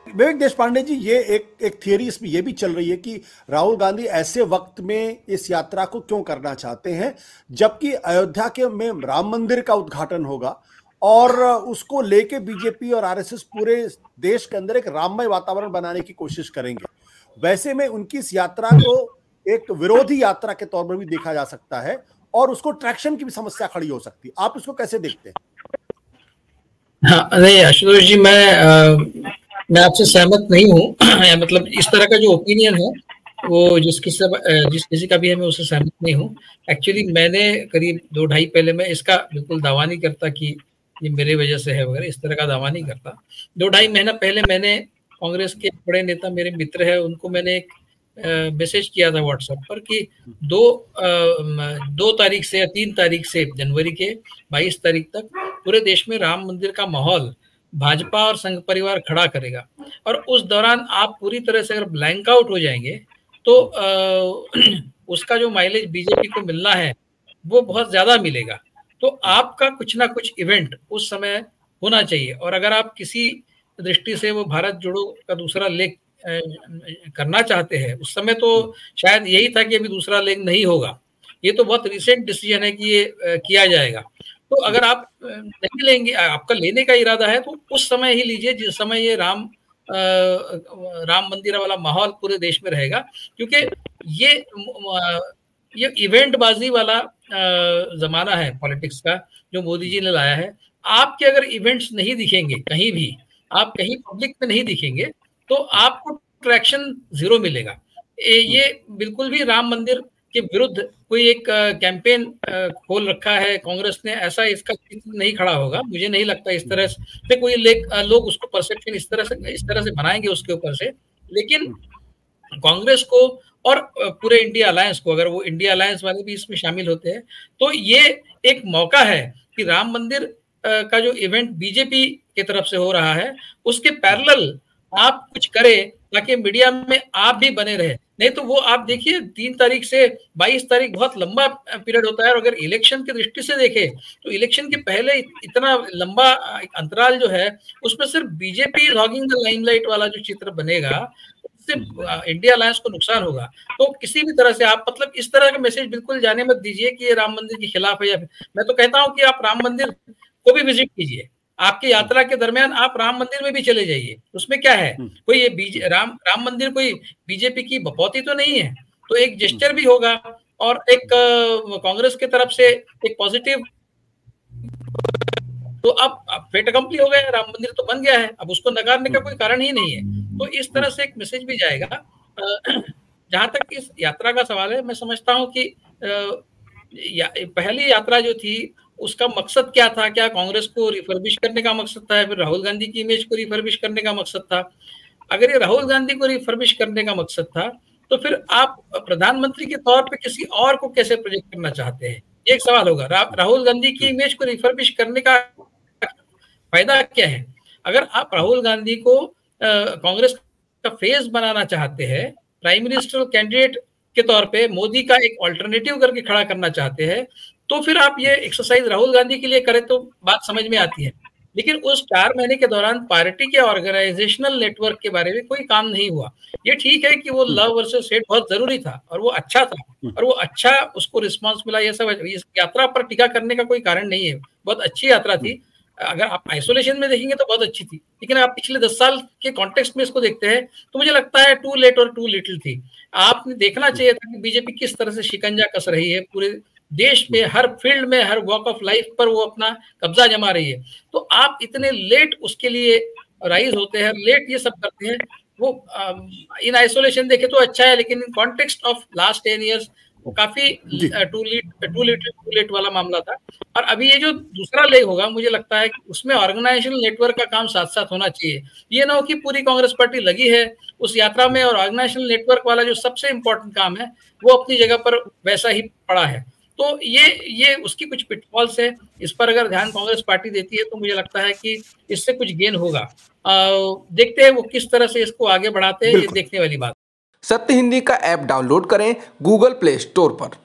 विवेक देशपांडे जी, ये एक थियरी इसमें ये भी चल रही है कि राहुल गांधी ऐसे वक्त में इस यात्रा को क्यों करना चाहते हैं जबकि अयोध्या के में राम मंदिर का उद्घाटन होगा और उसको लेके बीजेपी और आरएसएस पूरे देश के अंदर एक राममय वातावरण बनाने की कोशिश करेंगे। वैसे में उनकी इस यात्रा को एक विरोधी यात्रा के तौर पर भी देखा जा सकता है और उसको ट्रैक्शन की भी समस्या खड़ी हो सकती है। आप इसको कैसे देखते हैं? हाँ, नहीं आशुतोष जी, मैं आपसे सहमत नहीं हूँ। मतलब इस तरह का जो ओपिनियन है वो जिस किसी का भी है, मैं उससे सहमत नहीं हूँ। एक्चुअली मैंने करीब 2-2.5 पहले, मैं इसका बिल्कुल दावा नहीं करता कि ये मेरे वजह से है वगैरह, इस तरह का दावा नहीं करता। 2-2.5 महीना पहले मैंने कांग्रेस के बड़े नेता, मेरे मित्र है, उनको मैंने एक मैसेज किया था व्हाट्सएप पर कि 2 तारीख से या 3 तारीख से जनवरी के 22 तारीख तक पूरे देश में राम मंदिर का माहौल भाजपा और संघ परिवार खड़ा करेगा, और उस दौरान आप पूरी तरह से अगर ब्लैंक आउट हो जाएंगे तो उसका जो माइलेज बीजेपी को मिलना है वो बहुत ज्यादा मिलेगा। तो आपका कुछ ना कुछ इवेंट उस समय होना चाहिए, और अगर आप किसी दृष्टि से वो भारत जोड़ो का दूसरा लेग करना चाहते हैं, उस समय तो शायद यही था कि अभी दूसरा लेग नहीं होगा। ये तो बहुत रिसेंट डिसीजन है कि ये किया जाएगा। तो अगर आप नहीं लेंगे, आपका लेने का इरादा है, तो उस समय ही लीजिए जिस समय ये राम मंदिर वाला माहौल पूरे देश में रहेगा। क्योंकि ये इवेंट बाजी वाला जमाना है पॉलिटिक्स का जो मोदी जी ने लाया है। आपके अगर इवेंट्स नहीं दिखेंगे कहीं भी, आप कहीं पब्लिक में नहीं दिखेंगे, तो आपको ट्रैक्शन जीरो मिलेगा। ये बिल्कुल भी राम मंदिर के विरुद्ध कोई एक कैंपेन खोल रखा है कांग्रेस ने, ऐसा इसका चित्र नहीं खड़ा होगा। मुझे नहीं लगता इस तरह से कोई लोग उसको परसेप्शन इस तरह से बनाएंगे उसके ऊपर से। लेकिन कांग्रेस को और पूरे इंडिया अलायंस को, अगर वो इंडिया अलायंस वाले भी इसमें शामिल होते हैं, तो ये एक मौका है कि राम मंदिर का जो इवेंट बीजेपी की तरफ से हो रहा है उसके पैरेलल आप कुछ करें ताकि मीडिया में आप भी बने रहे। नहीं तो वो आप देखिए 3 तारीख से 22 तारीख बहुत लंबा पीरियड होता है, और अगर इलेक्शन की दृष्टि से देखें तो इलेक्शन के पहले इतना लंबा अंतराल जो है उसमें सिर्फ बीजेपी हॉगिंग द लाइमलाइट वाला जो चित्र बनेगा उससे इंडिया अलायंस को नुकसान होगा। तो किसी भी तरह से आप मतलब इस तरह का मैसेज बिल्कुल जाने मत दीजिए कि ये राम मंदिर के खिलाफ है। या मैं तो कहता हूँ कि आप राम मंदिर को भी विजिट कीजिए, आपकी यात्रा के दरमियान आप राम मंदिर में भी चले जाइए, उसमें क्या है। कोई ये राम मंदिर कोई बीजेपी की बपौती तो नहीं है, तो एक जेस्चर भी होगा और एक कांग्रेस की तरफ से एक पॉजिटिव। तो अब फेट अकम्पली हो गया, राम मंदिर तो बन गया है, अब उसको नकारने का कोई कारण ही नहीं है। तो इस तरह से एक मैसेज भी जाएगा। जहां तक इस यात्रा का सवाल है, मैं समझता हूं कि पहली यात्रा जो थी उसका मकसद क्या था? क्या कांग्रेस को रिफर्बिश करने का मकसद था, या फिर राहुल गांधी की इमेज को रिफर्बिश करने का मकसद था? अगर ये राहुल गांधी को रिफर्बिश करने का मकसद था तो फिर आप प्रधानमंत्री के तौर पे किसी और को कैसे प्रोजेक्ट करना चाहते हैं, एक सवाल होगा। राहुल गांधी की इमेज को रिफर्बिश करने का फायदा क्या है? अगर आप राहुल गांधी को कांग्रेस का फेस बनाना चाहते हैं, प्राइम मिनिस्टर कैंडिडेट के तौर पे मोदी का एक ऑल्टरनेटिव करके खड़ा करना चाहते हैं, तो फिर आप ये एक्सरसाइज राहुल गांधी के लिए करें तो बात समझ में आती है। लेकिन उस 4 महीने के दौरान पार्टी के ऑर्गेनाइजेशनल नेटवर्क के बारे में कोई काम नहीं हुआ। ये ठीक है कि वो लव वर्सेस हेट बहुत जरूरी था और वो अच्छा था, और वो अच्छा उसको रिस्पांस मिला। ये सब इस यात्रा पर टीका करने का कोई कारण नहीं है, बहुत अच्छी यात्रा थी। अगर आप आइसोलेशन में देखेंगे तो बहुत अच्छी थी, लेकिन आप पिछले 10 साल के कॉन्टेक्स्ट में इसको देखते हैं तो मुझे लगता है टू लेट और टू लिटिल थी। आपने देखना चाहिए था कि बीजेपी किस तरह से शिकंजा कस रही है, पूरे देश में हर फील्ड में, हर वॉक ऑफ लाइफ पर वो अपना कब्जा जमा रही है। तो आप इतने लेट उसके लिए राइज होते हैं, लेट ये सब करते हैं। वो इन आइसोलेशन देखे तो अच्छा है, लेकिन in context of last 10 years वो काफी टू लेट वाला मामला था। और अभी ये जो दूसरा लेग होगा, मुझे लगता है कि उसमें ऑर्गेनाइजेशनल नेटवर्क का काम साथ साथ होना चाहिए। ये ना हो कि पूरी कांग्रेस पार्टी लगी है उस यात्रा में और ऑर्गेनाइजेशनल नेटवर्क वाला जो सबसे इंपॉर्टेंट काम है वो अपनी जगह पर वैसा ही पड़ा है। तो ये उसकी कुछ पिटफॉल्स है, इस पर अगर ध्यान कांग्रेस पार्टी देती है तो मुझे लगता है कि इससे कुछ गेन होगा। देखते हैं वो किस तरह से इसको आगे बढ़ाते हैं, ये देखने वाली बात। सत्य हिंदी का ऐप डाउनलोड करें गूगल प्ले स्टोर पर।